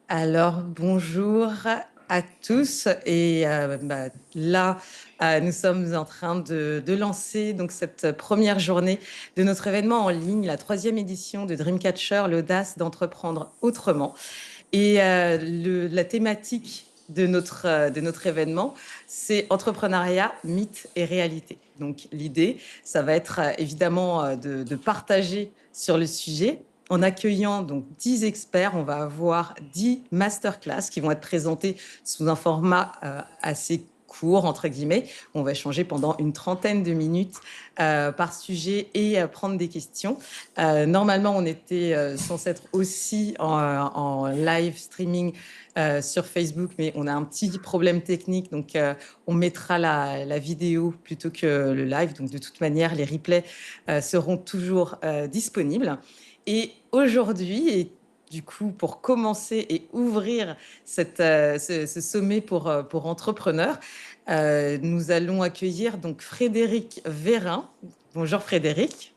Alors, bonjour à tous. Et là, nous sommes en train de lancer donc cette première journée de notre événement en ligne, la troisième édition de Dreamcatcher, l'audace d'entreprendre autrement. Et la thématique de notre événement, c'est entrepreneuriat, mythe et réalité. Donc l'idée, ça va être évidemment de partager sur le sujet. En accueillant donc 10 experts, on va avoir 10 masterclass qui vont être présentées sous un format assez court, entre guillemets. On va échanger pendant une trentaine de minutes par sujet et prendre des questions. Normalement, on était censé être aussi en live streaming sur Facebook, mais on a un petit problème technique, donc on mettra la vidéo plutôt que le live. Donc de toute manière, les replays seront toujours disponibles. Et aujourd'hui, et du coup, pour commencer et ouvrir ce sommet pour entrepreneurs, nous allons accueillir donc Frédéric Vérin. Bonjour Frédéric.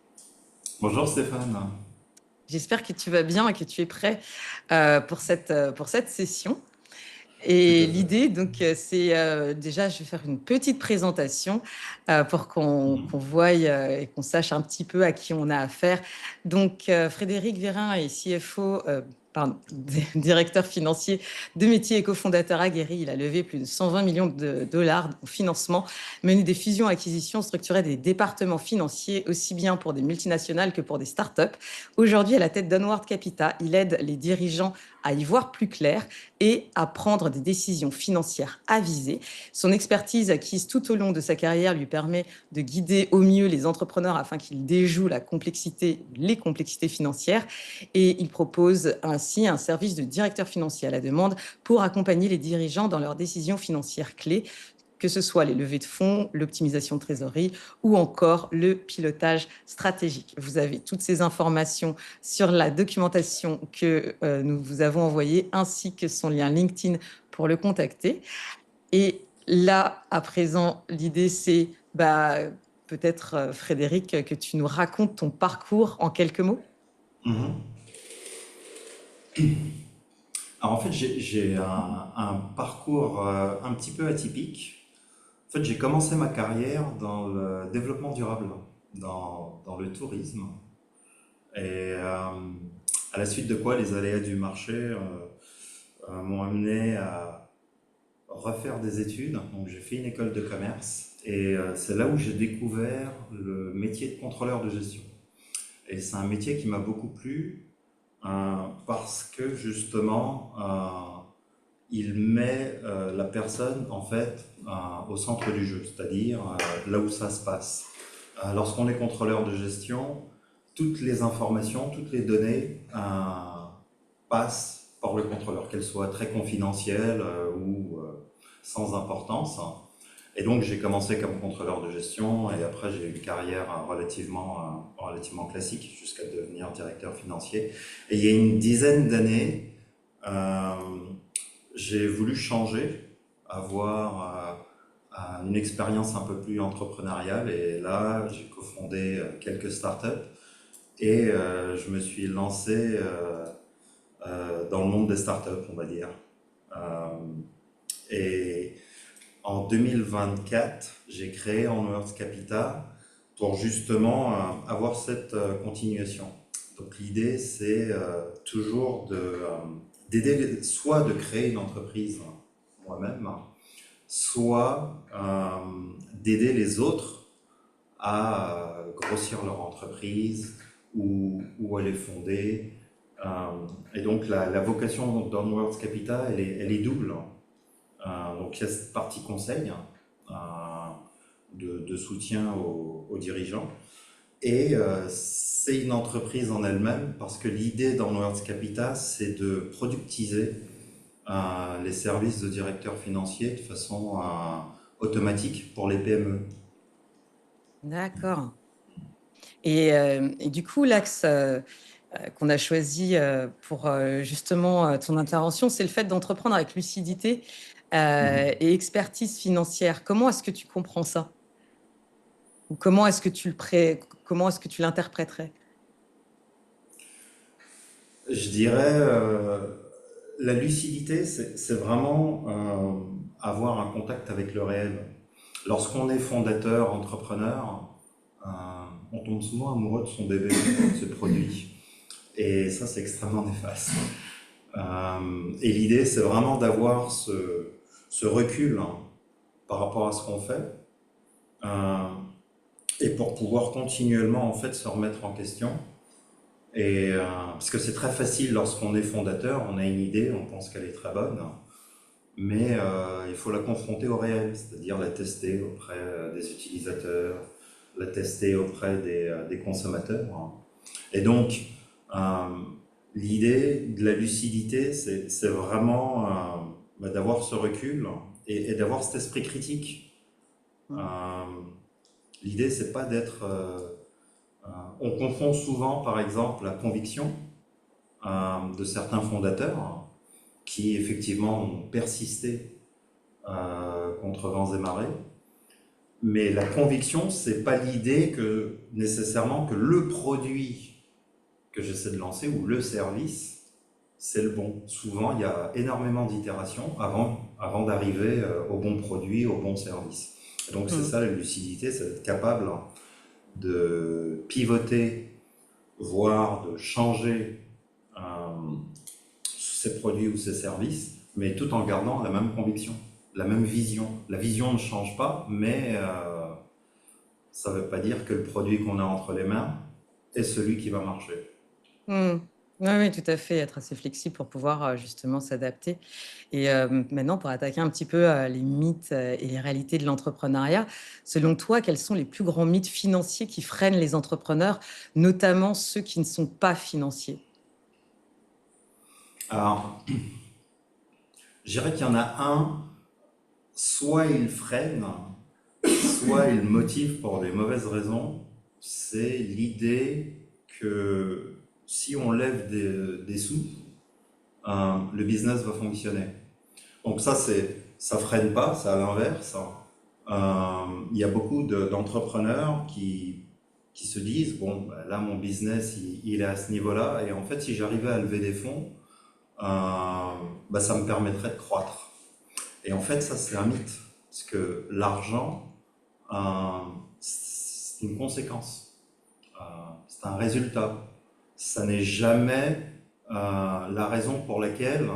Bonjour Stéphane. J'espère que tu vas bien et que tu es prêt pour cette session. Tout Et à fait. l'idée, donc, c'est déjà, je vais faire une petite présentation pour qu'on voie et qu'on sache un petit peu à qui on a affaire. Donc, Frédéric Vérin est CFO, pardon, directeur financier de métier et cofondateur aguerri. Il a levé plus de 120 millions de dollars en financement, mené des fusions-acquisitions, structuré des départements financiers, aussi bien pour des multinationales que pour des startups. Aujourd'hui, à la tête d'Onward Capital, il aide les dirigeants à y voir plus clair et à prendre des décisions financières avisées. Son expertise acquise tout au long de sa carrière lui permet de guider au mieux les entrepreneurs afin qu'ils déjouent les complexités financières. Et il propose ainsi un service de directeur financier à la demande pour accompagner les dirigeants dans leurs décisions financières clés, que ce soit les levées de fonds, l'optimisation de trésorerie ou encore le pilotage stratégique. Vous avez toutes ces informations sur la documentation que nous vous avons envoyée, ainsi que son lien LinkedIn pour le contacter. Et là, à présent, l'idée, c'est peut-être, Frédéric, que tu nous racontes ton parcours en quelques mots. Mhm. Alors en fait, j'ai un parcours un petit peu atypique. En fait, j'ai commencé ma carrière dans le développement durable, dans le tourisme. Et à la suite de quoi les aléas du marché m'ont amené à refaire des études. Donc j'ai fait une école de commerce et c'est là où j'ai découvert le métier de contrôleur de gestion. Et c'est un métier qui m'a beaucoup plu parce que justement, il met la personne en fait au centre du jeu, c'est-à-dire là où ça se passe. Lorsqu'on est contrôleur de gestion, toutes les informations, toutes les données passent par le contrôleur, qu'elles soient très confidentielles ou sans importance. Et donc j'ai commencé comme contrôleur de gestion et après j'ai eu une carrière relativement classique jusqu'à devenir directeur financier. Et il y a une dizaine d'années, euh, j'ai voulu changer, avoir une expérience un peu plus entrepreneuriale et là j'ai cofondé quelques startups et je me suis lancé dans le monde des startups, on va dire. Euh, et en 2024, j'ai créé Onwards Capital pour justement avoir cette continuation. Donc l'idée, c'est toujours d'aider, soit de créer une entreprise moi-même, soit d'aider les autres à grossir leur entreprise ou à les fonder. Et donc la vocation d'Onwards Capital, elle est double. Donc il y a cette partie conseil de soutien aux dirigeants. Et c'est une entreprise en elle-même parce que l'idée d'Onwards Capital, c'est de productiser les services de directeur financier de façon automatique pour les PME. D'accord. Et du coup, l'axe qu'on a choisi pour justement ton intervention, c'est le fait d'entreprendre avec lucidité et expertise financière. Comment est-ce que tu comprends ça? Ou comment est-ce que tu l'interpréterais? Je dirais La lucidité, c'est vraiment avoir un contact avec le réel. Lorsqu'on est fondateur, entrepreneur, euh, on tombe souvent amoureux de son bébé, de ce produit. Et ça, c'est extrêmement néfaste. Et l'idée, c'est vraiment d'avoir ce recul, hein, par rapport à ce qu'on fait, euh, et pour pouvoir continuellement en fait se remettre en question. Parce que c'est très facile lorsqu'on est fondateur, on a une idée, on pense qu'elle est très bonne, mais il faut la confronter au réel, c'est-à-dire la tester auprès des utilisateurs, la tester auprès des consommateurs. Et donc, euh, l'idée de la lucidité, c'est vraiment d'avoir ce recul et d'avoir cet esprit critique. Euh, L'idée, c'est pas d'être... on confond souvent, par exemple, la conviction de certains fondateurs qui, effectivement, ont persisté contre vents et marées. Mais la conviction, c'est pas l'idée que nécessairement que le produit que j'essaie de lancer ou le service, c'est le bon. Souvent, il y a énormément d'itérations avant d'arriver au bon produit, au bon service. Et donc, c'est Mm. ça la lucidité, c'est être capable de pivoter, voire de changer euh, ses produits ou ses services, mais tout en gardant la même conviction, la même vision. La vision ne change pas, mais ça ne veut pas dire que le produit qu'on a entre les mains est celui qui va marcher. Mm. Oui, oui, tout à fait, être assez flexible pour pouvoir justement s'adapter. Et maintenant, pour attaquer un petit peu les mythes et les réalités de l'entrepreneuriat, selon toi, quels sont les plus grands mythes financiers qui freinent les entrepreneurs, notamment ceux qui ne sont pas financiers? Alors, je dirais qu'il y en a un, soit il freine, soit il motive pour des mauvaises raisons. C'est l'idée que si on lève des sous, le business va fonctionner. Donc ça freine pas, c'est à l'inverse. Il y a beaucoup d'entrepreneurs qui se disent, bon, bah, là mon business il est à ce niveau-là, et en fait si j'arrivais à lever des fonds, bah, ça me permettrait de croître. Et en fait ça c'est un mythe, parce que l'argent, euh, c'est une conséquence, euh, c'est un résultat. Ça n'est jamais la raison pour laquelle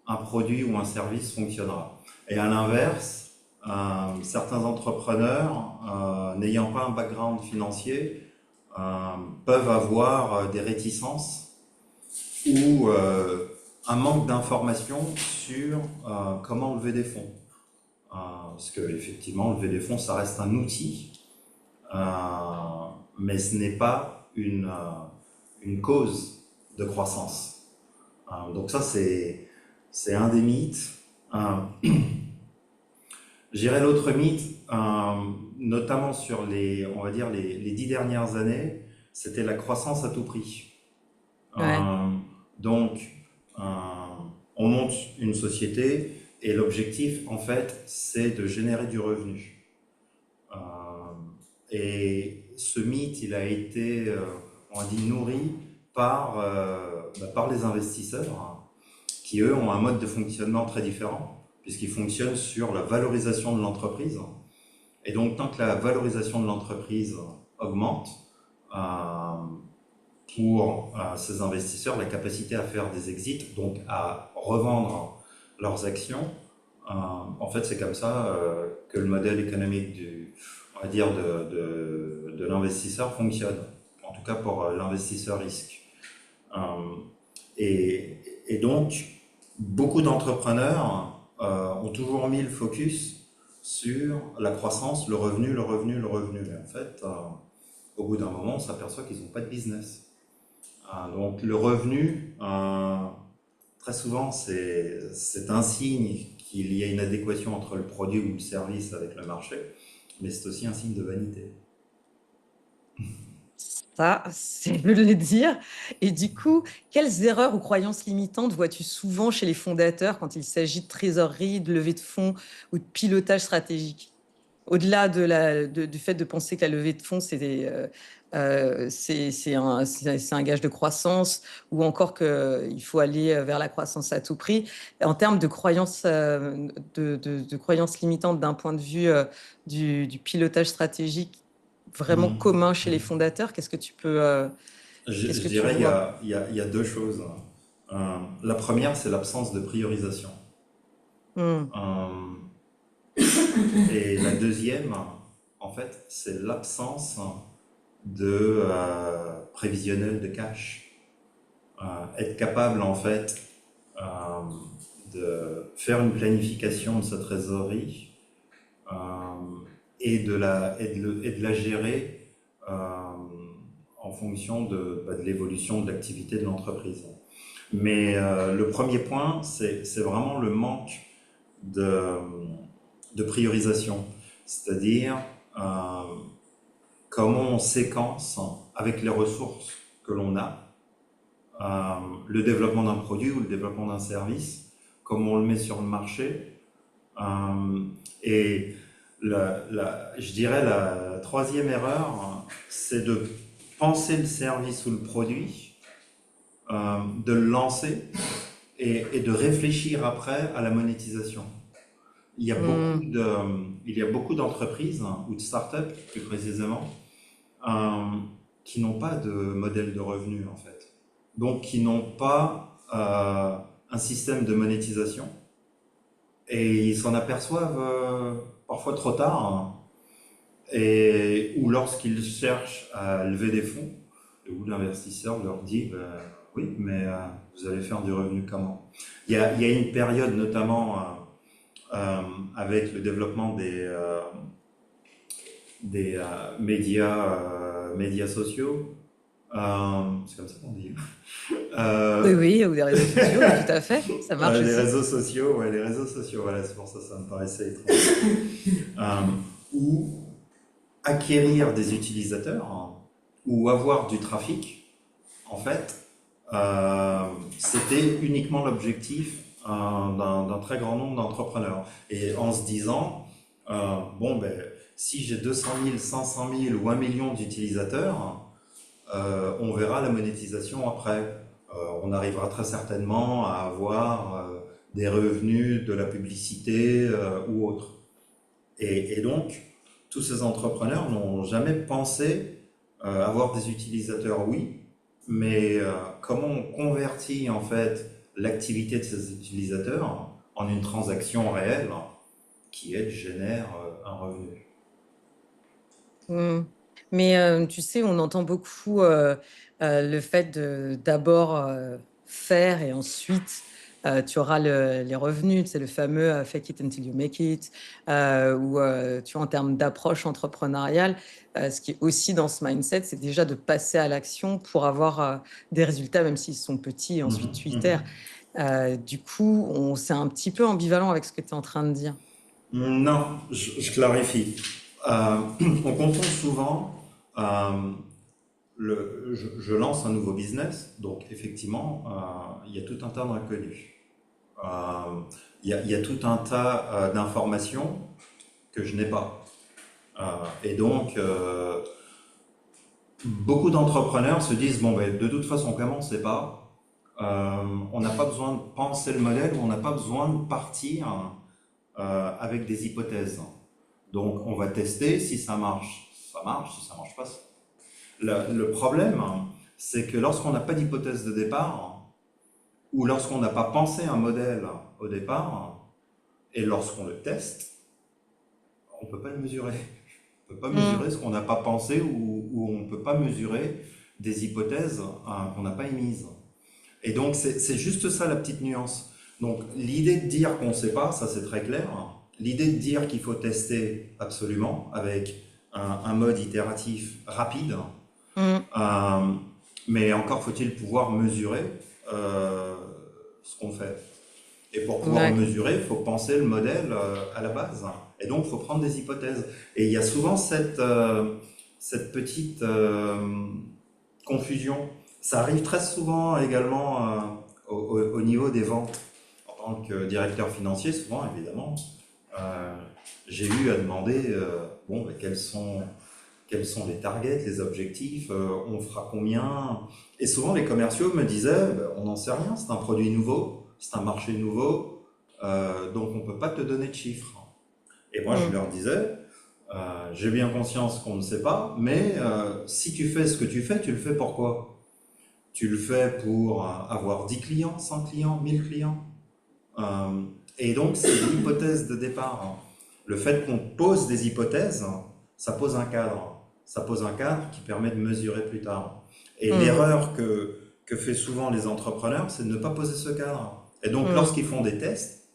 un produit ou un service fonctionnera. Et à l'inverse, certains entrepreneurs, n'ayant pas un background financier, peuvent avoir des réticences ou un manque d'informations sur comment lever des fonds. Parce que effectivement, lever des fonds, ça reste un outil, euh, mais ce n'est pas une cause de croissance. Donc ça, c'est un des mythes. J'irais l'autre mythe, notamment sur on va dire les 10 dernières années, c'était la croissance à tout prix. Ouais. Euh, donc, euh, on monte une société et l'objectif, en fait, c'est de générer du revenu. Euh, et ce mythe, il a été, on a dit, nourri par les investisseurs, hein, qui eux ont un mode de fonctionnement très différent, puisqu'ils fonctionnent sur la valorisation de l'entreprise. Et donc, tant que la valorisation de l'entreprise augmente, euh, pour ces investisseurs, la capacité à faire des exits, donc à revendre leurs actions, en fait, c'est comme ça que le modèle économique on va dire de l'investisseur fonctionne. En tout cas pour l'investisseur risque. Euh, et donc, beaucoup d'entrepreneurs ont toujours mis le focus sur la croissance, le revenu, le revenu, le revenu. Mais en fait, au bout d'un moment, on s'aperçoit qu'ils n'ont pas de business. Donc, le revenu, très souvent, c'est un signe qu'il y a une adéquation entre le produit ou le service avec le marché, mais c'est aussi un signe de vanité. Ça, c'est peu de le dire. Et du coup, quelles erreurs ou croyances limitantes vois-tu souvent chez les fondateurs quand il s'agit de trésorerie, de levée de fonds ou de pilotage stratégique? Au-delà du fait de penser que la levée de fonds, c'est un gage de croissance, ou encore qu'il faut aller vers la croissance à tout prix. En termes de croyances, de croyances limitantes d'un point de vue du pilotage stratégique vraiment Mhm. commun chez les fondateurs, qu'est-ce Je que tu dirais vois? il y a deux choses. La première, c'est l'absence de priorisation. Hmm. Euh, et la deuxième, en fait, c'est l'absence de prévisionnel de cash. Être capable, en fait, euh, de faire une planification de sa trésorerie euh, et de la gérer en fonction de l'évolution de l'activité de l'entreprise. Mais le premier point, c'est vraiment le manque de, de priorisation, c'est-à-dire euh, comment on séquence avec les ressources que l'on a le développement d'un produit ou le développement d'un service, comment on le met sur le marché. Euh, et je dirais la troisième erreur, c'est de penser le service ou le produit, de le lancer et de réfléchir après à la monétisation. Hmm. Il y a beaucoup d'entreprises ou de startups, plus précisément, euh, qui n'ont pas de modèle de revenu en fait. Donc qui n'ont pas un système de monétisation et ils s'en aperçoivent parfois trop tard hein, et ou lorsqu'ils cherchent à lever des fonds, où l'investisseur leur dit ben, oui mais vous allez faire du revenu comment. Il y a une période notamment avec le développement des médias sociaux. C'est comme ça qu'on dit. Oui, Euh, oui, ou des réseaux sociaux, oui, tout à fait, ça marche les aussi. réseaux sociaux, ouais, les réseaux sociaux, voilà, c'est pour ça que ça me paraissait étrange. Euh, ou acquérir des utilisateurs hein, ou avoir du trafic, en fait, c'était uniquement l'objectif d'un très grand nombre d'entrepreneurs. Et en se disant, bon, ben, si j'ai 200 000, 500 000 ou 1 million d'utilisateurs, on verra la monétisation après. On arrivera très certainement à avoir des revenus de la publicité ou autre. Et donc, tous ces entrepreneurs n'ont jamais pensé avoir des utilisateurs, oui, mais comment on convertit en fait l'activité de ces utilisateurs en une transaction réelle qui, elle, génère un revenu. Hmm. Mais tu sais, on entend beaucoup le fait de d'abord faire et ensuite tu auras les revenus. C'est le fameux fake it until you make it, ou tu vois, en termes d'approche entrepreneuriale, ce qui est aussi dans ce mindset, c'est déjà de passer à l'action pour avoir des résultats, même s'ils sont petits et ensuite tu itères. Du coup, c'est un petit peu ambivalent avec ce que tu es en train de dire. Non, je clarifie. On confond souvent, euh, je lance un nouveau business, donc effectivement, il y a tout un tas d'inconnus. Euh, il y a tout un tas d'informations que je n'ai pas. Et donc, beaucoup d'entrepreneurs se disent, bon, ben, de toute façon, comme on ne sait pas, on n'a pas besoin de penser le modèle ou on n'a pas besoin de partir avec des hypothèses. Donc, on va tester, si ça marche, si ça marche pas. Le problème, c'est que lorsqu'on n'a pas d'hypothèse de départ, ou lorsqu'on n'a pas pensé un modèle au départ, et lorsqu'on le teste, on ne peut pas le mesurer. On ne peut pas mesurer ce qu'on n'a pas pensé ou on ne peut pas mesurer des hypothèses qu'on n'a pas émises. Et donc, c'est juste ça la petite nuance. Donc, l'idée de dire qu'on ne sait pas, ça c'est très clair. L'idée de dire qu'il faut tester absolument avec un mode itératif rapide, Mm. euh, mais encore faut-il pouvoir mesurer euh, ce qu'on fait. Et pour pouvoir Ouais. mesurer, il faut penser le modèle à la base. Et donc, il faut prendre des hypothèses. Et il y a souvent cette petite confusion. Ça arrive très souvent également au niveau des ventes. En tant que directeur financier, souvent, évidemment, euh, j'ai eu à demander bon, ben, quels sont quels sont les targets, les objectifs, on fera combien. Et souvent, les commerciaux me disaient, ben, on n'en sait rien, c'est un produit nouveau, c'est un marché nouveau, donc on ne peut pas te donner de chiffres. Et moi, je Mm. leur disais, j'ai bien conscience qu'on ne sait pas, mais si tu fais ce que tu fais, tu le fais pourquoi? Tu le fais pour avoir 10 clients, 100 clients, 1000 clients. Euh, et donc, c'est l'hypothèse de départ, hein. Le fait qu'on pose des hypothèses, ça pose un cadre. Ça pose un cadre qui permet de mesurer plus tard. Et Mhm. l'erreur que fait souvent les entrepreneurs, c'est de ne pas poser ce cadre. Et donc, Mm. lorsqu'ils font des tests,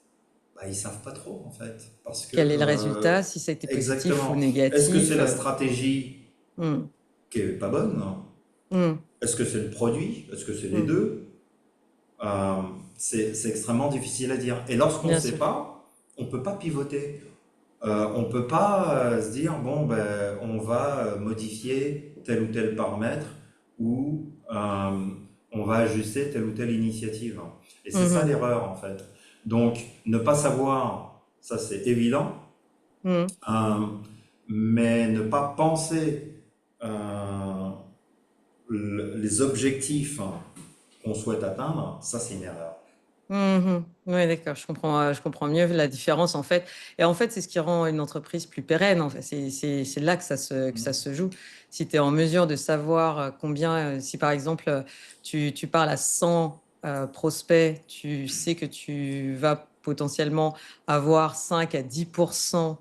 bah, ils savent pas trop, en fait. Parce que, Quel est le résultat, si ça a été positif ou exactement, est-ce que c'est négatif? la stratégie Mm. qui est pas bonne? Mm. Est-ce que c'est le produit? Est-ce que c'est les Mm. deux? Euh, c'est extrêmement difficile à dire. Et lorsqu'on ne Bien sait sûr. pas, on ne peut pas pivoter. On ne peut pas se dire, bon, ben, on va modifier tel ou tel paramètre ou on va ajuster telle ou telle initiative. Et c'est ça Mhm. l'erreur, en fait. Donc, ne pas savoir, ça c'est évident, Mm. euh, mais ne pas penser euh, les objectifs qu'on souhaite atteindre, ça c'est une erreur. Mhm. Oui, d'accord, je comprends mieux la différence en fait. Et en fait, c'est ce qui rend une entreprise plus pérenne. En fait. C'est là que ça se joue. Si tu es en mesure de savoir combien, si par exemple, tu parles à 100 prospects, tu sais que tu vas potentiellement avoir 5 à 10%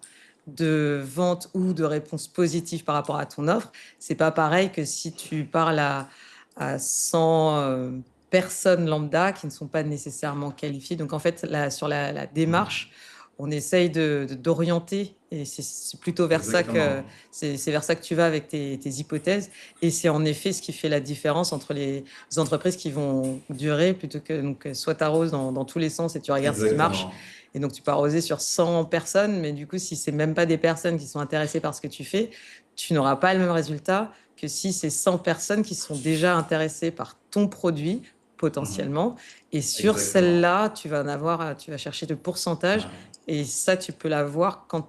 de ventes ou de réponses positives par rapport à ton offre. C'est pas pareil que si tu parles à 100 personnes lambda qui ne sont pas nécessairement qualifiées. Donc en fait, sur la démarche, on essaye d'orienter et c'est plutôt vers ça que Exactement. c'est vers ça que tu vas avec tes hypothèses. Et c'est en effet ce qui fait la différence entre les entreprises qui vont durer plutôt que donc soit tu arroses dans tous les sens et tu regardes ce qui marche. Exactement. Et donc tu peux arroser sur 100 personnes, mais du coup, si c'est même pas des personnes qui sont intéressées par ce que tu fais, tu n'auras pas le même résultat que si c'est 100 personnes qui sont déjà intéressées par ton produit Mhm. potentiellement. Et sur Exactement. celle-là, tu vas chercher le pourcentage. Ouais. Et ça, tu peux l'avoir quand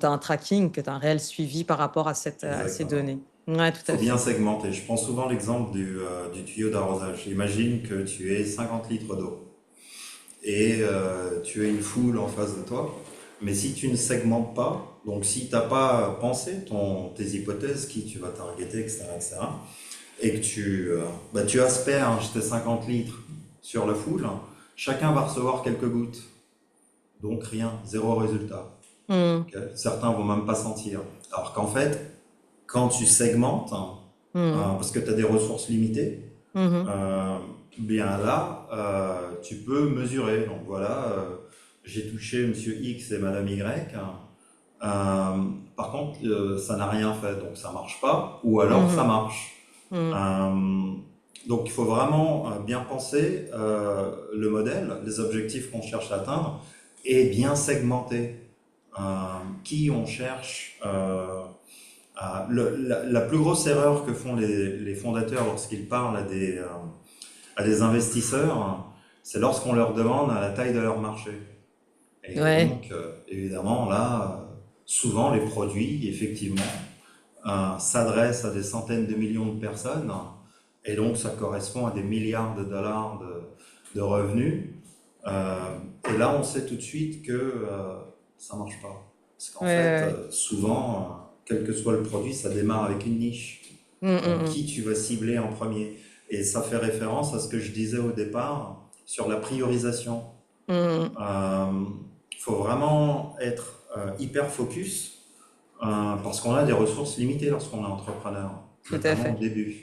as un tracking, que tu as un réel suivi par rapport à ces Exactement. données. Ouais, Il tout à faut bien fait. segmenter. Je prends souvent l'exemple du tuyau d'arrosage. Imagine que tu aies 50 litres d'eau et tu as une foule en face de toi. Mais si tu ne segmentes pas, donc si tu n'as pas pensé tes hypothèses, qui tu vas targeter, etc., etc., et que tu asperges tes 50 litres sur la foule, chacun va recevoir quelques gouttes. Donc rien, zéro résultat. Mmh. Ok. Certains vont même pas sentir. Alors qu'en fait, quand tu segmentes, Mmh. parce que tu as des ressources limitées, Mmh. euh, bien là, tu peux mesurer. Donc voilà, j'ai touché Monsieur X et Madame Y. Par contre, ça n'a rien fait, donc ça marche pas. Ou alors ça Mmh. marche. Mmh. Euh, donc il faut vraiment bien penser le modèle, les objectifs qu'on cherche à atteindre et bien segmenter qui on cherche. La plus grosse erreur que font les fondateurs lorsqu'ils parlent à des investisseurs, c'est lorsqu'on leur demande la taille de leur marché. Et Ouais. donc, évidemment, là, souvent les produits, effectivement, s'adressent à des centaines de millions de personnes. Et donc, ça correspond à des milliards de dollars de revenus. Euh, et là, on sait tout de suite que ça marche pas. Parce Ouais, qu'en fait, ouais, ouais. souvent, quel que soit le produit, ça démarre avec une niche. Mmh, Donc, mmh, mmh. qui tu vas cibler en premier? Et ça fait référence à ce que je disais au départ sur la priorisation. Mmh. Il faut vraiment être hyper focus parce qu'on a des ressources limitées lorsqu'on est entrepreneur, Tout à notamment au fait. début.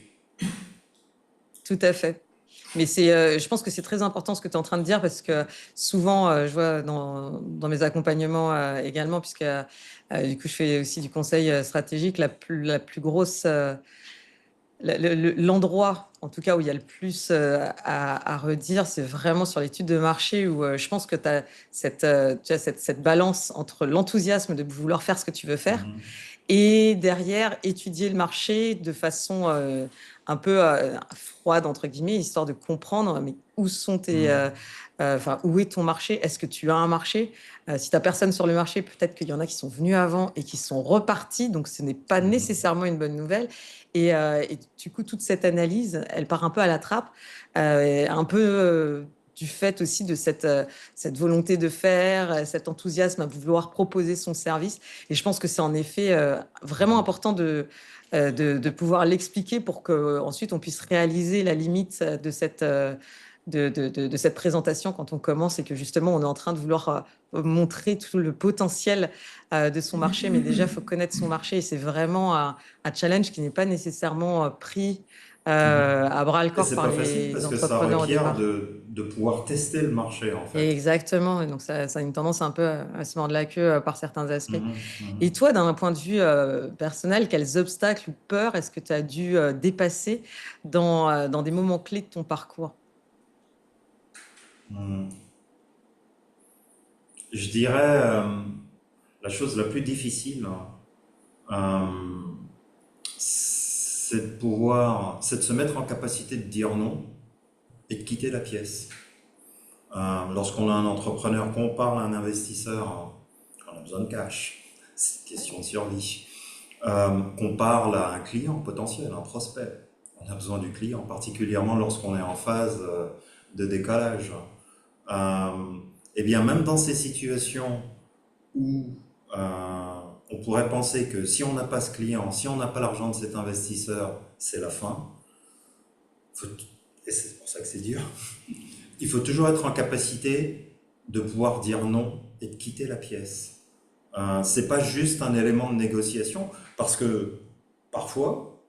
Tout à fait. Mais je pense que c'est très important ce que tu es en train de dire parce que souvent, je vois dans mes accompagnements également, puisque du coup, je fais aussi du conseil stratégique, la plus grosse, l'endroit, en tout cas, où il y a le plus à redire, c'est vraiment sur l'étude de marché où je pense que tu as tu as cette balance entre l'enthousiasme de vouloir faire ce que tu veux faire Mhm. et derrière, étudier le marché de façon un peu froide, entre guillemets, histoire de comprendre mais où sont enfin, où est ton marché? Est-ce que tu as un marché? Si tu n'as personne sur le marché, peut-être qu'il y en a qui sont venus avant et qui sont repartis, donc ce n'est pas Mhm. nécessairement une bonne nouvelle. Et du coup, toute cette analyse, elle part un peu à la trappe, un peu du fait aussi de cette volonté de faire, cet enthousiasme à vouloir proposer son service. Et je pense que c'est en effet vraiment Mhm. important de pouvoir l'expliquer pour qu'ensuite on puisse réaliser la limite de cette présentation quand on commence et que justement on est en train de vouloir montrer tout le potentiel de son marché. Mais déjà, il faut connaître son marché et c'est vraiment un challenge qui n'est pas nécessairement pris Mhm. à bras le Et corps c'est par pas facile les parce que ça entrepreneurs au requiert départ. de pouvoir tester le marché, en Et fait. exactement. Et donc, ça a une tendance un peu à se mordre la queue par certains aspects. Mhm. Et Mhm. toi, d'un point de vue personnel, quels obstacles ou peurs est-ce que tu as dû dépasser dans des moments clés de ton parcours? Mhm. Je dirais la chose la plus difficile, euh, c'est de se mettre en capacité de dire non et de quitter la pièce. Lorsqu'on a un entrepreneur, qu'on parle à un investisseur, on a besoin de cash. C'est une question de survie. Qu'on parle à un client potentiel, un prospect. On a besoin du client, particulièrement lorsqu'on est en phase de décalage. Euh, et bien, même dans ces situations où on pourrait penser que si on n'a pas ce client, si on n'a pas l'argent de cet investisseur, c'est la fin. Et c'est pour ça que c'est dur. Il faut toujours être en capacité de pouvoir dire non et de quitter la pièce. C'est pas juste un élément de négociation, parce que parfois,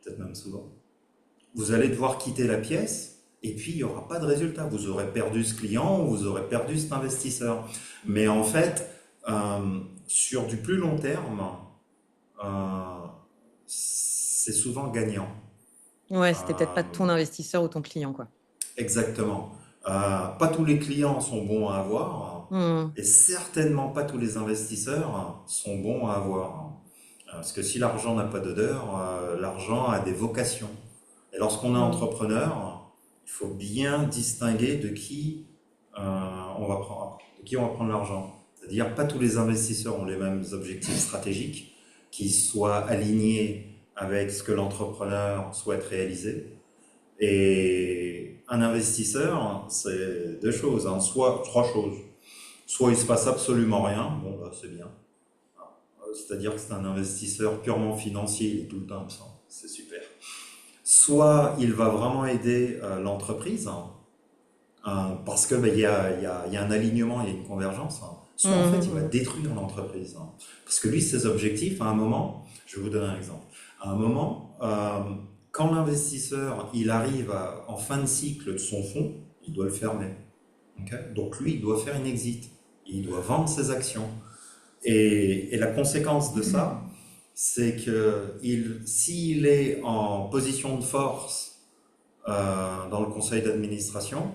peut-être même souvent, vous allez devoir quitter la pièce et puis il n'y aura pas de résultat. Vous aurez perdu ce client ou vous aurez perdu cet investisseur. Mais en fait, sur du plus long terme, euh, c'est souvent gagnant. Ouais, c'était peut-être pas ton Euh, investisseur ou ton client, quoi. Exactement. Pas tous les clients sont bons à avoir Hmm. et certainement pas tous les investisseurs sont bons à avoir. Parce que si l'argent n'a pas d'odeur, l'argent a des vocations. Et lorsqu'on est Hmm. entrepreneur, il faut bien distinguer de qui on va prendre l'argent. C'est-à-dire pas tous les investisseurs ont les mêmes objectifs stratégiques qui soient alignés avec ce que l'entrepreneur souhaite réaliser. Et un investisseur, c'est deux choses, hein, soit trois choses. Soit il se passe absolument rien, bon bah c'est bien. C'est-à-dire que c'est un investisseur purement financier, il est tout le temps absent, c'est super. Soit il va vraiment aider l'entreprise, parce que il y a un alignement, il y a une convergence. Soit en fait il va Hmm. détruire l'entreprise. Parce que lui, ses objectifs, à un moment, je vais vous donner un exemple. À un moment, quand l'investisseur il arrive en fin de cycle de son fonds, il doit le fermer. Ok. Donc lui, il doit faire une exit. Il doit vendre ses actions. Et la conséquence de ça, c'est que s'il est en position de force dans le conseil d'administration,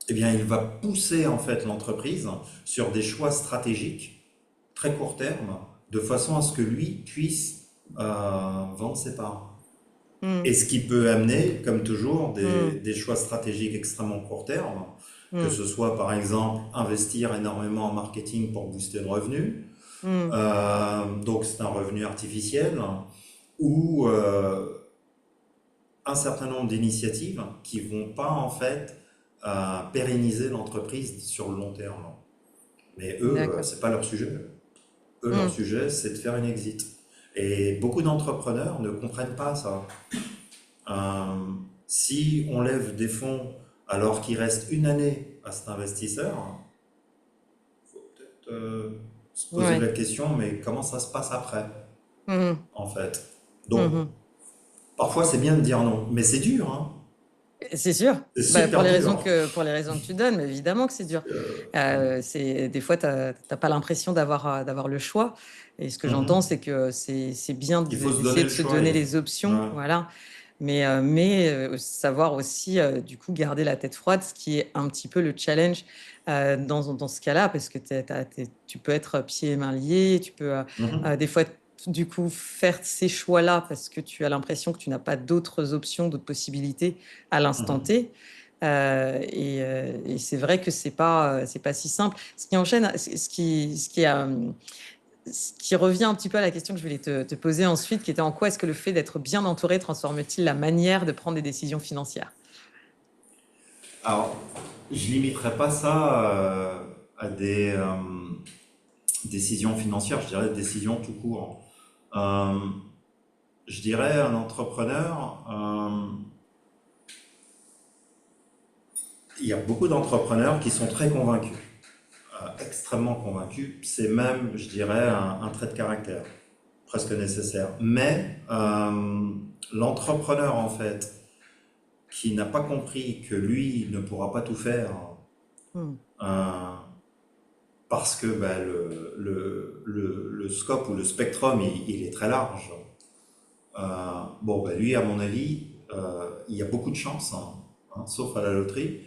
eh bien, il va pousser en fait l'entreprise sur des choix stratégiques très court terme, de façon à ce que lui puisse vendre ses parts. Hmm. Et ce qui peut amener, comme toujours, Hmm. des choix stratégiques extrêmement court terme, que Hmm. ce soit par exemple investir énormément en marketing pour booster le revenu, Hmm. donc c'est un revenu artificiel, ou un certain nombre d'initiatives qui vont pas en fait pérenniser l'entreprise sur le long terme. Mais eux, D'accord. c'est pas leur sujet. Eux, leur Hmm. sujet, c'est de faire une exit. Et beaucoup d'entrepreneurs ne comprennent pas ça. Euh, Si on lève des fonds alors qu'il reste une année à cet investisseur, il faut peut-être se poser Ouais. la question, mais comment ça se passe après, Hmm. en fait? Hmm. Donc, Hmm. parfois c'est bien de dire non, mais c'est dur, hein. C'est sûr. C'est Bah, super dur. pour les raisons que tu donnes, mais évidemment que c'est dur. Des fois, t'as pas l'impression d'avoir le choix. Et ce que j'entends, Mhm. c'est que c'est bien Il faut se donner d'essayer de le se choix. donner les options, Ouais. voilà. Savoir aussi, du coup, garder la tête froide, ce qui est un petit peu le challenge dans ce cas-là, parce que tu peux être pieds et mains liés, tu peux Mhm. des fois du coup faire ces choix-là parce que tu as l'impression que tu n'as pas d'autres options, d'autres possibilités à l'instant Mhm. T. Et c'est vrai que c'est pas si simple. Ce qui enchaîne, ce qui revient un petit peu à la question que je voulais te poser ensuite, qui était en quoi est-ce que le fait d'être bien entouré transforme-t-il la manière de prendre des décisions financières? Alors, je limiterai pas ça à des décisions financières, je dirais décisions tout court. Euh, je dirais un entrepreneur, il y a beaucoup d'entrepreneurs qui sont très convaincus, extrêmement convaincus. C'est même, je dirais, un trait de caractère presque nécessaire. Mais l'entrepreneur, en fait, qui n'a pas compris que lui ne pourra pas tout faire, Hmm. euh, parce que bah, le scope ou le spectrum, il est très large. Bon, bah, lui, à mon avis, il y a beaucoup de chances, sauf à la loterie,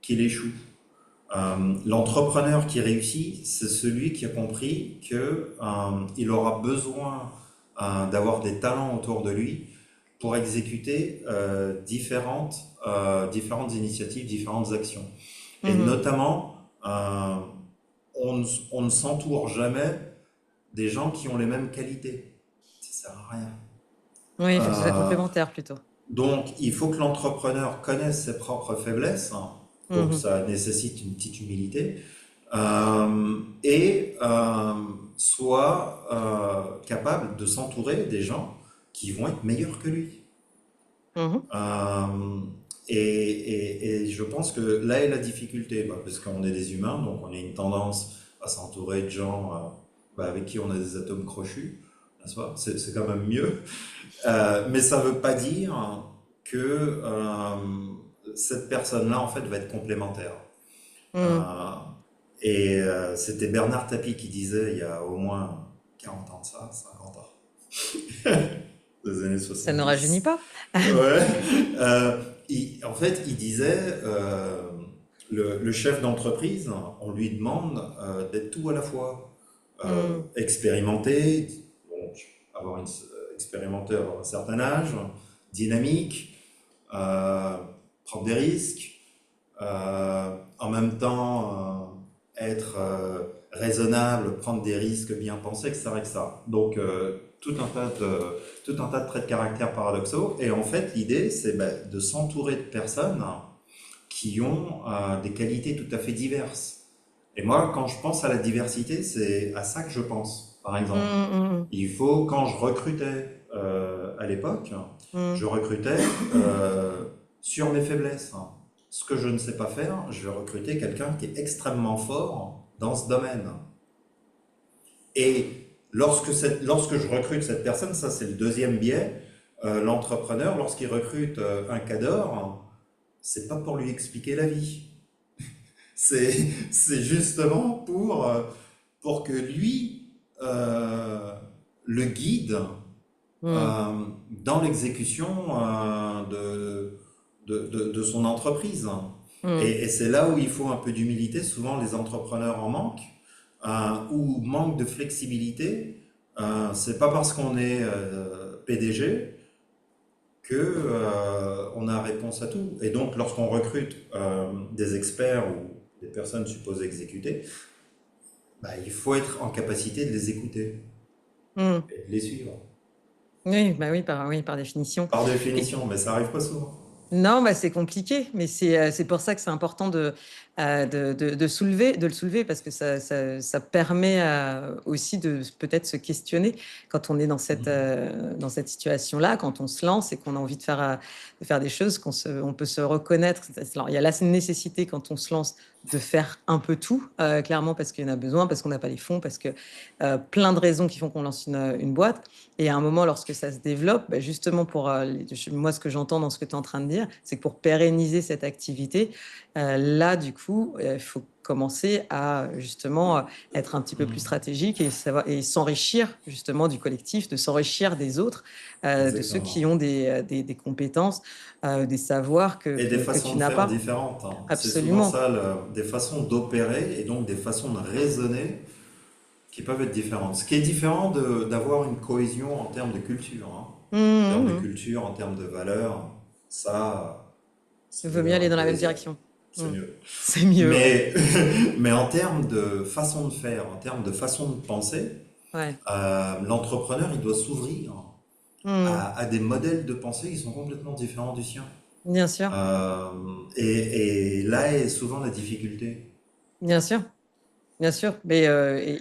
qu'il échoue. L'entrepreneur qui réussit, c'est celui qui a compris que il aura besoin d'avoir des talents autour de lui pour exécuter différentes initiatives, différentes actions. Et Mhm. notamment, on ne s'entoure jamais des gens qui ont les mêmes qualités. Ça sert à rien. Oui, il faut que ce soit Euh, complémentaire plutôt. donc, il faut que l'entrepreneur connaisse ses propres faiblesses, donc Mhm. ça nécessite une petite humilité, et soit capable de s'entourer des gens qui vont être meilleurs que lui. Mhm. Euh, et je pense que là est la difficulté, bah, parce qu'on est des humains, donc on a une tendance à s'entourer de gens bah, avec qui on a des atomes crochus, n'est-ce pas? C'est quand même mieux. Mais ça ne veut pas dire que cette personne-là, en fait, va être complémentaire. Mhm. Euh, C'était Bernard Tapie qui disait il y a au moins 40 ans de ça, 50 ans, des années Ça ne rajeunit 70. pas. Ouais. En fait, il disait, le chef d'entreprise, on lui demande d'être tout à la fois. Mhm. Expérimenté, donc expérimenté, avoir un certain âge, dynamique, euh, prendre des risques, en même temps être raisonnable, prendre des risques bien pensés, etc., etc. Donc tout un tas de traits de caractère paradoxaux. Et en fait, l'idée, c'est ben, de s'entourer de personnes qui ont des qualités tout à fait diverses. Et moi, quand je pense à la diversité, c'est à ça que je pense. Par exemple, Mhm. il faut, quand je recrutais à l'époque, je Mhm. recrutais sur mes faiblesses. Ce que je ne sais pas faire, je vais recruter quelqu'un qui est extrêmement fort dans ce domaine. Et lorsque je recrute cette personne, ça c'est le deuxième biais, l'entrepreneur, lorsqu'il recrute un cadre, c'est pas pour lui expliquer la vie. C'est justement pour que lui le guide Mhm. dans l'exécution de son entreprise. Mhm. Et c'est là où il faut un peu d'humilité. Souvent, les entrepreneurs en manquent ou manquent de flexibilité. C'est pas parce qu'on est PDG que on a réponse à tout. Et donc, lorsqu'on recrute des experts ou des personnes supposées exécuter, bah, il faut être en capacité de les écouter Mhm. et de les suivre. Oui, bah oui, par définition. Par Et, définition, mais ça arrive pas souvent. non, bah, c'est compliqué, mais c'est pour ça que c'est important de le soulever parce que ça permet aussi de peut-être se questionner quand on est dans cette situation-là, quand on se lance et qu'on a envie de faire des choses, on peut se reconnaître. Alors, il y a la nécessité quand on se lance de faire un peu tout, clairement parce qu'il y en a besoin, parce qu'on n'a pas les fonds, parce que plein de raisons qui font qu'on lance une boîte. Et à un moment, lorsque ça se développe, bah, justement moi, ce que j'entends dans ce que tu es en train de dire, c'est que pour pérenniser cette activité, là, du coup, il faut commencer à justement être un petit peu plus stratégique et savoir et s'enrichir justement du collectif, de s'enrichir des autres, de ceux qui Exactement. ont des compétences, des savoirs Et des que façons tu de n'as faire pas. différentes, C'est souvent Absolument. ça, des façons d'opérer et donc des façons de raisonner qui peuvent être différentes. Ce qui est différent d'avoir une cohésion en termes de culture, hein. En termes de Mhm. culture, en termes de valeurs, ça, Il c'est vaut mieux d'ailleurs aller un dans la même plaisir. direction. C'est Mhm. mieux. C'est mieux, ouais. Mais, mais en termes de façon de faire, en termes de façon de penser, Ouais. l'entrepreneur, il doit s'ouvrir Mhm. à des modèles de pensée qui sont complètement différents du sien. Bien sûr, Euh, et là est souvent la difficulté. bien sûr. Bien sûr, mais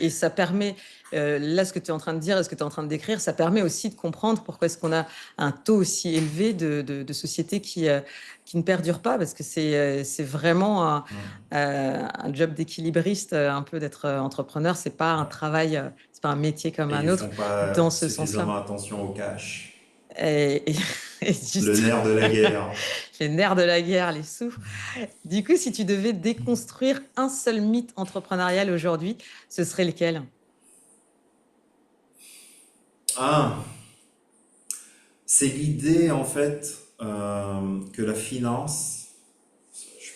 et ça permet, là, ce que tu es en train de dire et ce que tu es en train de décrire, ça permet aussi de comprendre pourquoi est-ce qu'on a un taux aussi élevé de sociétés qui ne perdurent pas, parce que c'est vraiment un job d'équilibriste, un peu d'être entrepreneur. C'est pas un Ouais. travail, c'est pas un métier comme Et un ils autre font dans pas ce sens-là. suffisamment attention au cash. Et, et Le juste nerf de la guerre. les nerfs de la guerre, les sous. Du coup, si tu devais déconstruire un seul mythe entrepreneurial aujourd'hui, ce serait lequel? Ah, c'est l'idée en fait que la finance, je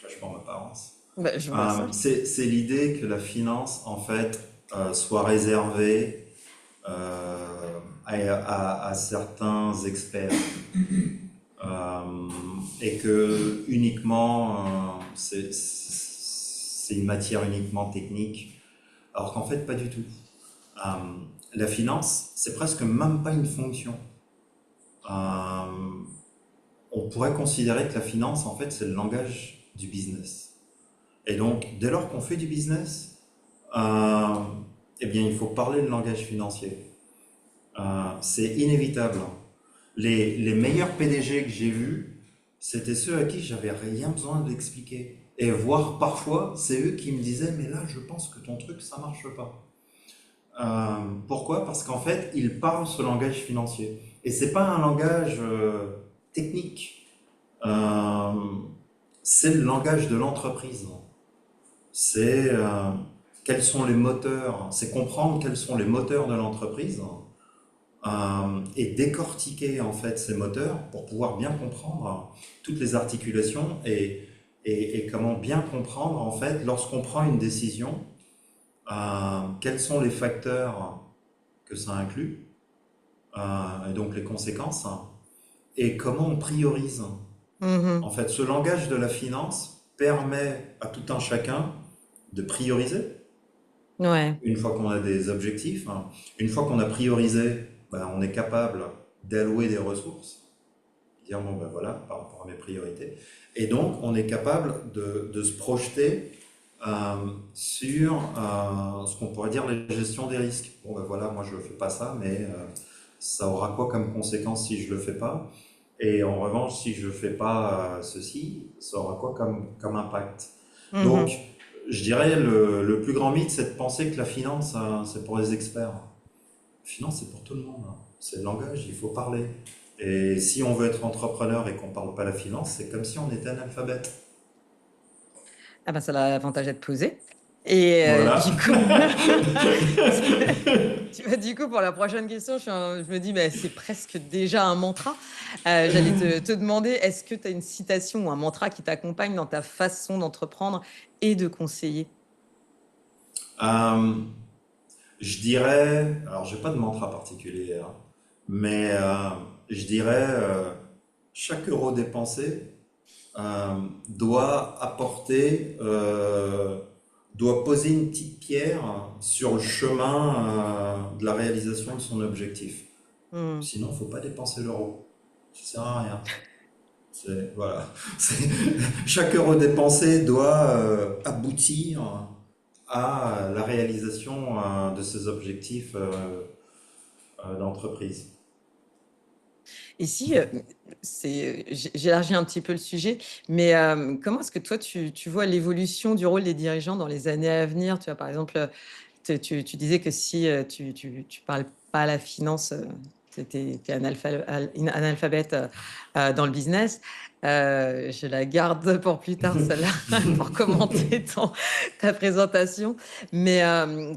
prêche pour ma paroisse, Bah, je vois ça. c'est l'idée que la finance en fait soit réservée à certains experts et que uniquement c'est une matière uniquement technique, alors qu'en fait pas du tout. Euh, la finance, c'est presque même pas une fonction. Euh, on pourrait considérer que la finance, en fait, c'est le langage du business. Et donc, dès lors qu'on fait du business, euh, eh bien, il faut parler le langage financier. C'est inévitable. Les meilleurs PDG que j'ai vus, c'était ceux à qui j'avais rien besoin d'expliquer. Et voire parfois, c'est eux qui me disaient, mais là, je pense que ton truc, ça marche pas. Pourquoi? Parce qu'en fait, ils parlent ce langage financier. Et c'est pas un langage technique. Euh, c'est le langage de l'entreprise. C'est quels sont les moteurs, c'est comprendre quels sont les moteurs de l'entreprise et décortiquer en fait ces moteurs pour pouvoir bien comprendre toutes les articulations et comment bien comprendre en fait lorsqu'on prend une décision, quels sont les facteurs que ça inclut et donc les conséquences et comment on priorise. En Mhm. fait, ce langage de la finance permet à tout un chacun de prioriser. Ouais. Une fois qu'on a des objectifs, une fois qu'on a priorisé, ben, on est capable d'allouer des ressources, dire bon ben voilà par rapport à mes priorités, et donc on est capable de se projeter euh, sur ce qu'on pourrait dire la gestion des risques. Bon ben voilà, moi je ne fais pas ça, mais ça aura quoi comme conséquence si je le fais pas? Et en revanche, si je fais pas ceci, ça aura quoi comme impact? Donc, Mhm. je dirais le plus grand mythe, c'est de penser que la finance, c'est pour les experts. La finance, c'est pour tout le monde, hein. C'est le langage, il faut parler. Et si on veut être entrepreneur et qu'on ne parle pas la finance, c'est comme si on était analphabète. Ah ben, ça a l'avantage d'être posé. Et Voilà. du coup, tu vois, du coup, pour la prochaine question, je me dis, bah, c'est presque déjà un mantra. J'allais te demander, est-ce que tu as une citation ou un mantra qui t'accompagne dans ta façon d'entreprendre et de conseiller? Euh, je dirais, alors j'ai pas de mantra particulier, hein, mais je dirais chaque euro dépensé doit apporter, doit poser une petite pierre sur le chemin de la réalisation de son objectif. Hmm. Sinon, il ne faut pas dépenser l'euro. Ça sert à rien. Voilà. Chaque euro dépensé doit aboutir à la réalisation de ses objectifs d'entreprise. Et si, j'élargis un petit peu le sujet, mais comment est-ce que toi, tu vois l'évolution du rôle des dirigeants dans les années à venir? Tu vois, par exemple, tu disais que si tu parles pas la finance, tu es analphabète dans le business. Je la garde pour plus tard, celle-là, pour commenter ta présentation. Mais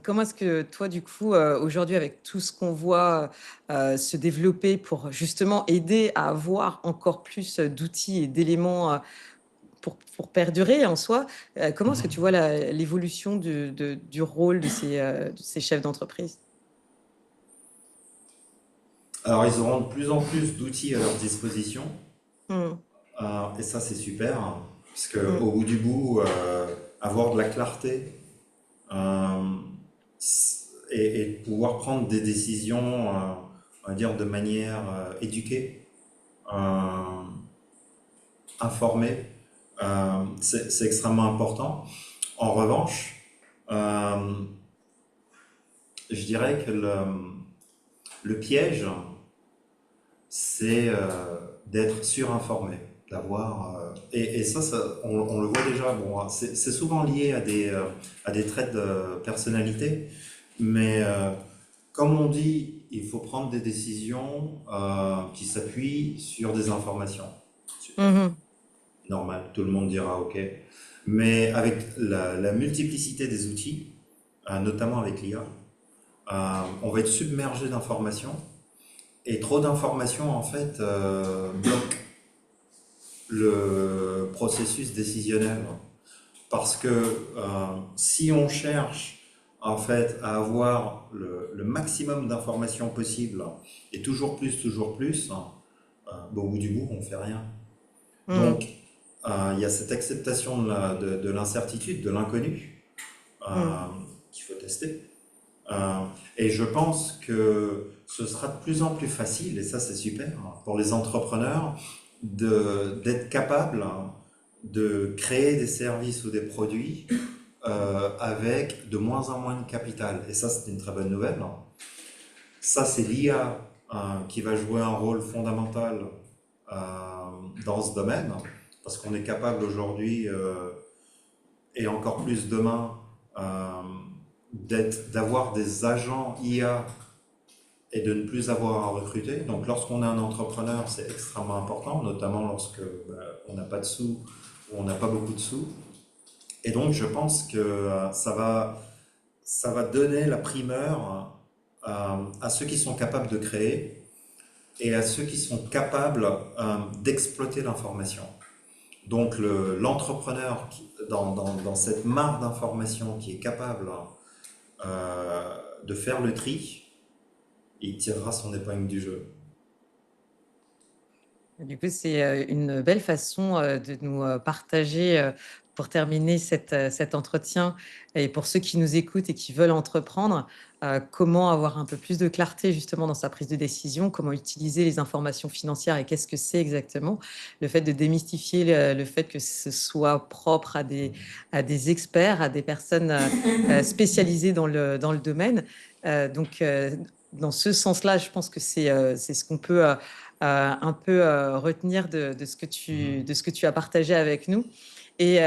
comment est-ce que toi, du coup, aujourd'hui, avec tout ce qu'on voit se développer pour justement aider à avoir encore plus d'outils et d'éléments pour perdurer en soi, comment est-ce que tu vois l'évolution du rôle de ces chefs d'entreprise? Alors, ils auront de plus en plus d'outils à leur disposition, Mm, et ça, c'est super, hein, parce que mm, au bout du bout, avoir de la clarté euh, et pouvoir prendre des décisions, on va dire, de manière éduquée, euh, informée, c'est extrêmement important. En revanche, euh, je dirais que le piège, c'est d'être surinformé, d'avoir et on le voit déjà. Bon, hein, c'est souvent lié à des traits de personnalité, mais comme on dit, il faut prendre des décisions qui s'appuient sur des informations. Super, mhm, normal, tout le monde dira OK. Mais avec la multiplicité des outils, notamment avec l'IA, on va être submergé d'informations et trop d'informations en fait bloquent le processus décisionnel. Parce que si on cherche en fait à avoir le maximum d'informations possible et toujours plus, au bout du bout, on ne fait rien. mm, Donc, il y a cette acceptation de l'incertitude, de l'inconnu, euh, mm. qu'il faut tester. Euh, et je pense que ce sera de plus en plus facile, et ça c'est super, hein, pour les entrepreneurs, d'être capables de créer des services ou des produits avec de moins en moins de capital. Et ça c'est une très bonne nouvelle. Ça c'est l'IA qui va jouer un rôle fondamental euh, dans ce domaine, parce qu'on est capable aujourd'hui, et encore plus demain, euh, d'avoir des agents IA et de ne plus avoir à recruter. Donc lorsqu'on est un entrepreneur, c'est extrêmement important, notamment lorsque on n'a pas de sous ou on n'a pas beaucoup de sous. Et donc je pense que ça va donner la primeur à ceux qui sont capables de créer et à ceux qui sont capables d'exploiter l'information. Donc l'entrepreneur dans cette mare d'informations qui est capable de faire le tri, il tirera son épingle du jeu. Du coup, c'est une belle façon de nous partager pour terminer cet entretien et pour ceux qui nous écoutent et qui veulent entreprendre, comment avoir un peu plus de clarté justement dans sa prise de décision, comment utiliser les informations financières et qu'est-ce que c'est exactement. Le fait de démystifier le fait que ce soit propre à des experts, à des personnes spécialisées dans le domaine. Donc, dans ce sens-là, je pense que c'est ce qu'on peut un peu retenir de ce que tu as partagé avec nous. Et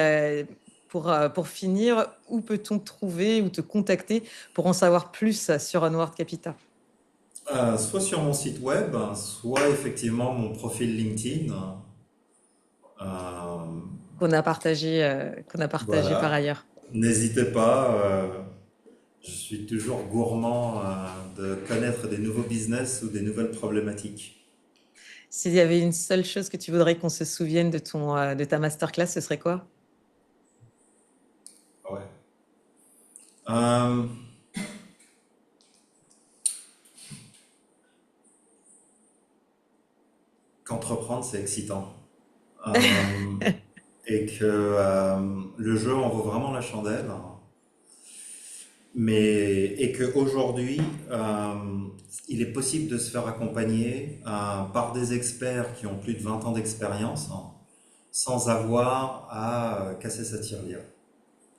pour finir, où peut-on te trouver ou te contacter pour en savoir plus sur Onward Capital Soit sur mon site web, soit effectivement mon profil LinkedIn. Euh, qu'on a partagé par voilà. ailleurs? N'hésitez pas, je suis toujours gourmand de connaître des nouveaux business ou des nouvelles problématiques. S'il y avait une seule chose que tu voudrais qu'on se souvienne de ta masterclass, ce serait quoi? Ouais. Euh, Qu'entreprendre, c'est excitant. Euh, et que le jeu en vaut vraiment la chandelle. Et qu'aujourd'hui, il est possible de se faire accompagner par des experts qui ont plus de 20 ans d'expérience, hein, sans avoir à casser sa tirelire.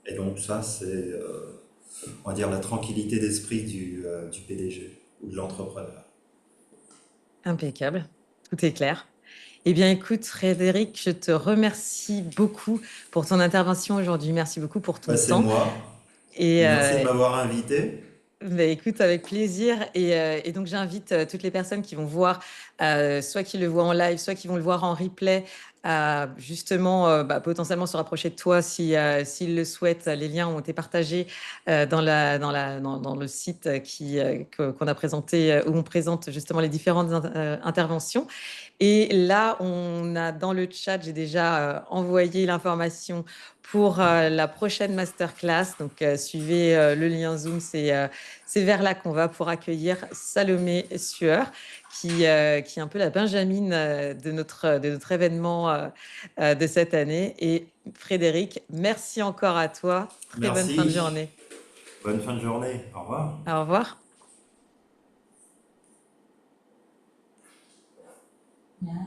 Et donc ça, c'est, on va dire, la tranquillité d'esprit du PDG ou de l'entrepreneur. Impeccable, tout est clair. Eh bien, écoute, Frédéric, je te remercie beaucoup pour ton intervention aujourd'hui. Merci beaucoup pour ton Bah, c'est temps. moi. Et Merci de m'avoir invité. Bah, écoute, avec plaisir. Et donc, j'invite toutes les personnes qui vont voir, soit qui le voient en live, soit qui vont le voir en replay, à justement potentiellement se rapprocher de toi si, s'ils le souhaitent. Les liens ont été partagés dans le site qu'on a présenté, où on présente justement les différentes interventions. Et là, on a dans le chat, j'ai déjà envoyé l'information pour la prochaine masterclass. Donc, suivez le lien Zoom. C'est vers là qu'on va pour accueillir Salomé Sueur, qui est un peu la Benjamine de notre événement de cette année. Et Frédéric, merci encore à toi. Très bonne fin de Merci. journée. Bonne fin de journée. Au revoir. Au revoir.